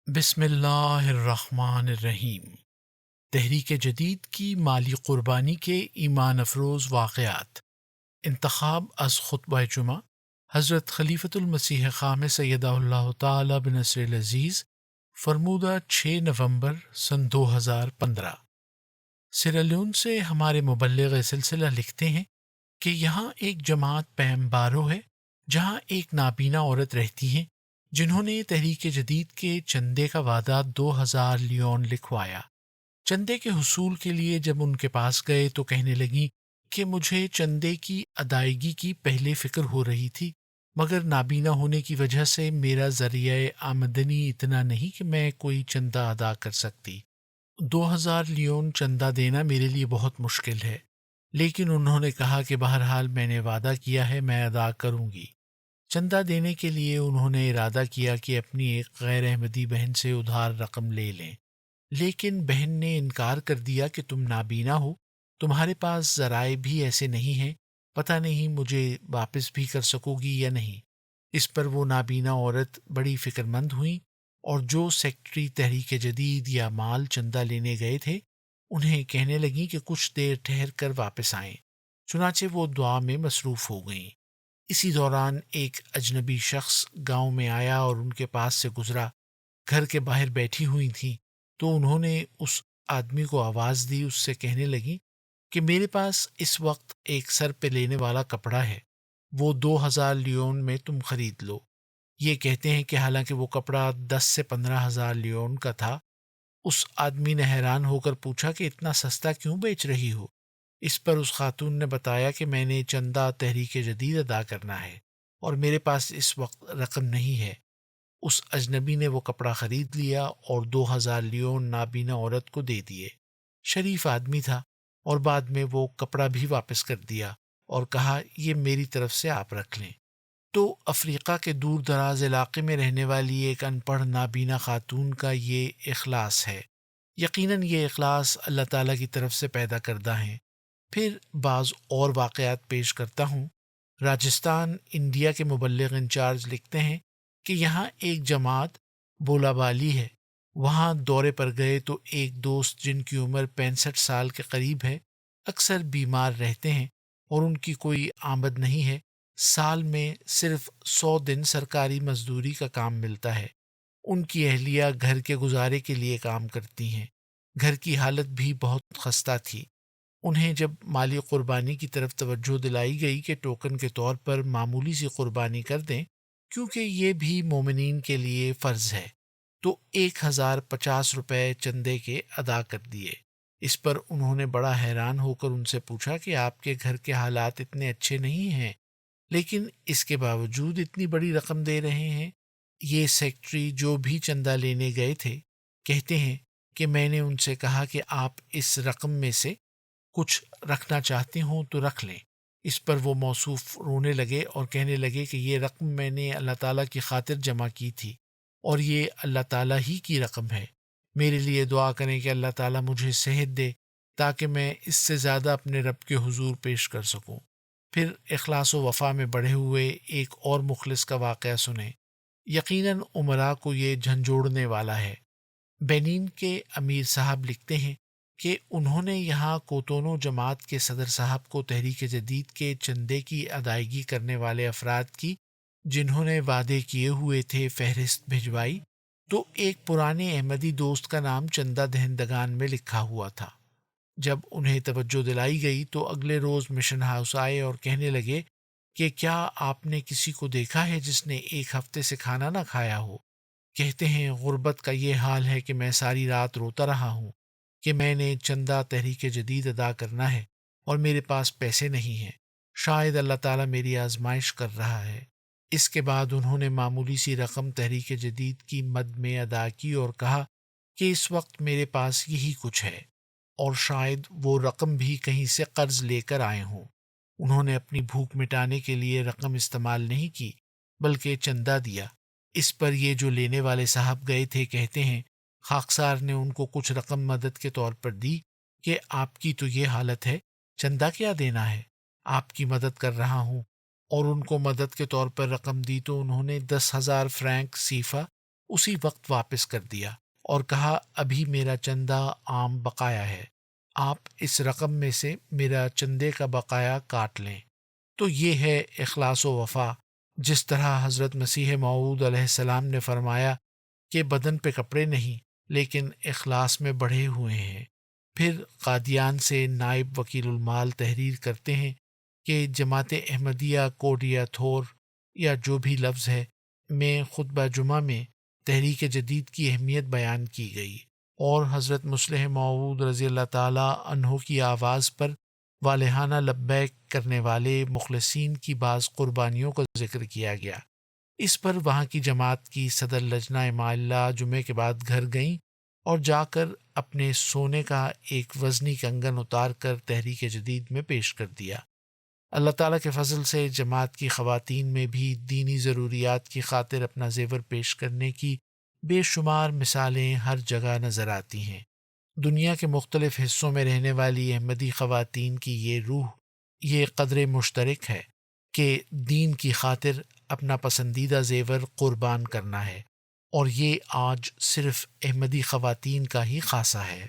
بسم اللہ الرحمن الرحیم۔ تحریک جدید کی مالی قربانی کے ایمان افروز واقعات۔ انتخاب از خطبہ جمعہ حضرت خلیفۃ المسیح خام سیدہ اللہ تعالی بنصر العزیز، فرمودہ 6 نومبر سن 2015۔ سیرالیون سے ہمارے مبلغ سلسلہ لکھتے ہیں کہ یہاں ایک جماعت پیم بارو ہے جہاں ایک نابینا عورت رہتی ہیں جنہوں نے تحریک جدید کے چندے کا وعدہ 2000 لیون لکھوایا۔ چندے کے حصول کے لیے جب ان کے پاس گئے تو کہنے لگیں کہ مجھے چندے کی ادائیگی کی پہلے فکر ہو رہی تھی، مگر نابینا ہونے کی وجہ سے میرا ذریعہ آمدنی اتنا نہیں کہ میں کوئی چندہ ادا کر سکتی۔ 2000 لیون چندہ دینا میرے لیے بہت مشکل ہے، لیکن انہوں نے کہا کہ بہرحال میں نے وعدہ کیا ہے، میں ادا کروں گی۔ چندہ دینے کے لیے انہوں نے ارادہ کیا کہ اپنی ایک غیر احمدی بہن سے ادھار رقم لے لیں، لیکن بہن نے انکار کر دیا کہ تم نابینا ہو، تمہارے پاس ذرائع بھی ایسے نہیں ہیں، پتہ نہیں مجھے واپس بھی کر سکو گی یا نہیں۔ اس پر وہ نابینا عورت بڑی فکر مند ہوئیں اور جو سیکٹری تحریک جدید یا مال چندہ لینے گئے تھے انہیں کہنے لگیں کہ کچھ دیر ٹھہر کر واپس آئیں۔ چنانچہ وہ دعا میں مصروف ہو گئیں۔ اسی دوران ایک اجنبی شخص گاؤں میں آیا اور ان کے پاس سے گزرا۔ گھر کے باہر بیٹھی ہوئی تھیں تو انہوں نے اس آدمی کو آواز دی، اس سے کہنے لگیں کہ میرے پاس اس وقت ایک سر پہ لینے والا کپڑا ہے، وہ 2000 لیون میں تم خرید لو۔ یہ کہتے ہیں کہ حالانکہ وہ کپڑا 10 سے 15 ہزار لیون کا تھا۔ اس آدمی نے حیران ہو کر پوچھا کہ اتنا سستا کیوں بیچ رہی ہو؟ اس پر اس خاتون نے بتایا کہ میں نے چندہ تحریک جدید ادا کرنا ہے اور میرے پاس اس وقت رقم نہیں ہے۔ اس اجنبی نے وہ کپڑا خرید لیا اور 2000 لیون نابینا عورت کو دے دیے۔ شریف آدمی تھا اور بعد میں وہ کپڑا بھی واپس کر دیا اور کہا یہ میری طرف سے آپ رکھ لیں۔ تو افریقہ کے دور دراز علاقے میں رہنے والی ایک ان پڑھ نابینا خاتون کا یہ اخلاص ہے۔ یقیناً یہ اخلاص اللہ تعالیٰ کی طرف سے پیدا کردہ ہیں۔ پھر بعض اور واقعات پیش کرتا ہوں۔ راجستھان انڈیا کے مبلغ انچارج لکھتے ہیں کہ یہاں ایک جماعت بولا بالی ہے۔ وہاں دورے پر گئے تو ایک دوست جن کی عمر 65 سال کے قریب ہے اکثر بیمار رہتے ہیں اور ان کی کوئی آمد نہیں ہے۔ سال میں صرف 100 دن سرکاری مزدوری کا کام ملتا ہے۔ ان کی اہلیہ گھر کے گزارے کے لیے کام کرتی ہیں۔ گھر کی حالت بھی بہت خستہ تھی۔ انہیں جب مالی قربانی کی طرف توجہ دلائی گئی کہ ٹوکن کے طور پر معمولی سی قربانی کر دیں کیونکہ یہ بھی مومنین کے لیے فرض ہے، تو 1050 روپے چندے کے ادا کر دیے۔ اس پر انہوں نے بڑا حیران ہو کر ان سے پوچھا کہ آپ کے گھر کے حالات اتنے اچھے نہیں ہیں لیکن اس کے باوجود اتنی بڑی رقم دے رہے ہیں۔ یہ سیکٹری جو بھی چندہ لینے گئے تھے کہتے ہیں کہ میں نے ان سے کہا کہ آپ اس رقم میں سے کچھ رکھنا چاہتے ہوں تو رکھ لیں۔ اس پر وہ موصوف رونے لگے اور کہنے لگے کہ یہ رقم میں نے اللہ تعالیٰ کی خاطر جمع کی تھی اور یہ اللہ تعالیٰ ہی کی رقم ہے۔ میرے لیے دعا کریں کہ اللہ تعالیٰ مجھے صحت دے تاکہ میں اس سے زیادہ اپنے رب کے حضور پیش کر سکوں۔ پھر اخلاص و وفا میں بڑھے ہوئے ایک اور مخلص کا واقعہ سنیں۔ یقیناً عمراء کو یہ جھنجھوڑنے والا ہے۔ بینین کے امیر صاحب لکھتے ہیں کہ انہوں نے یہاں کوتونو جماعت کے صدر صاحب کو تحریک جدید کے چندے کی ادائیگی کرنے والے افراد کی جنہوں نے وعدے کیے ہوئے تھے فہرست بھجوائی، تو ایک پرانے احمدی دوست کا نام چندہ دہندگان میں لکھا ہوا تھا۔ جب انہیں توجہ دلائی گئی تو اگلے روز مشن ہاؤس آئے اور کہنے لگے کہ کیا آپ نے کسی کو دیکھا ہے جس نے ایک ہفتے سے کھانا نہ کھایا ہو؟ کہتے ہیں غربت کا یہ حال ہے کہ میں ساری رات روتا رہا ہوں کہ میں نے چندہ تحریک جدید ادا کرنا ہے اور میرے پاس پیسے نہیں ہیں، شاید اللہ تعالیٰ میری آزمائش کر رہا ہے۔ اس کے بعد انہوں نے معمولی سی رقم تحریک جدید کی مد میں ادا کی اور کہا کہ اس وقت میرے پاس یہی کچھ ہے اور شاید وہ رقم بھی کہیں سے قرض لے کر آئے ہوں۔ انہوں نے اپنی بھوک مٹانے کے لیے رقم استعمال نہیں کی بلکہ چندہ دیا۔ اس پر یہ جو لینے والے صاحب گئے تھے کہتے ہیں خاکسار نے ان کو کچھ رقم مدد کے طور پر دی کہ آپ کی تو یہ حالت ہے، چندہ کیا دینا ہے، آپ کی مدد کر رہا ہوں، اور ان کو مدد کے طور پر رقم دی تو انہوں نے 10,000 فرینک سیفا اسی وقت واپس کر دیا اور کہا ابھی میرا چندہ عام بقایا ہے، آپ اس رقم میں سے میرا چندے کا بقایا کاٹ لیں۔ تو یہ ہے اخلاص و وفا، جس طرح حضرت مسیح موعود علیہ السلام نے فرمایا کہ بدن پہ کپڑے نہیں لیکن اخلاص میں بڑھے ہوئے ہیں۔ پھر قادیان سے نائب وکیل المال تحریر کرتے ہیں کہ جماعت احمدیہ کوڈ یا تھور یا جو بھی لفظ ہے میں خطبہ جمعہ میں تحریک جدید کی اہمیت بیان کی گئی اور حضرت مصلح موعود رضی اللہ تعالیٰ عنہ کی آواز پر والہانہ لبیک کرنے والے مخلصین کی بعض قربانیوں کا ذکر کیا گیا۔ اس پر وہاں کی جماعت کی صدر لجنہ مائلہ جمعے کے بعد گھر گئیں اور جا کر اپنے سونے کا ایک وزنی کنگن اتار کر تحریک جدید میں پیش کر دیا۔ اللہ تعالیٰ کے فضل سے جماعت کی خواتین میں بھی دینی ضروریات کی خاطر اپنا زیور پیش کرنے کی بے شمار مثالیں ہر جگہ نظر آتی ہیں۔ دنیا کے مختلف حصوں میں رہنے والی احمدی خواتین کی یہ روح، یہ قدر مشترک ہے کہ دین کی خاطر اپنا پسندیدہ زیور قربان کرنا ہے، اور یہ آج صرف احمدی خواتین کا ہی خاصہ ہے۔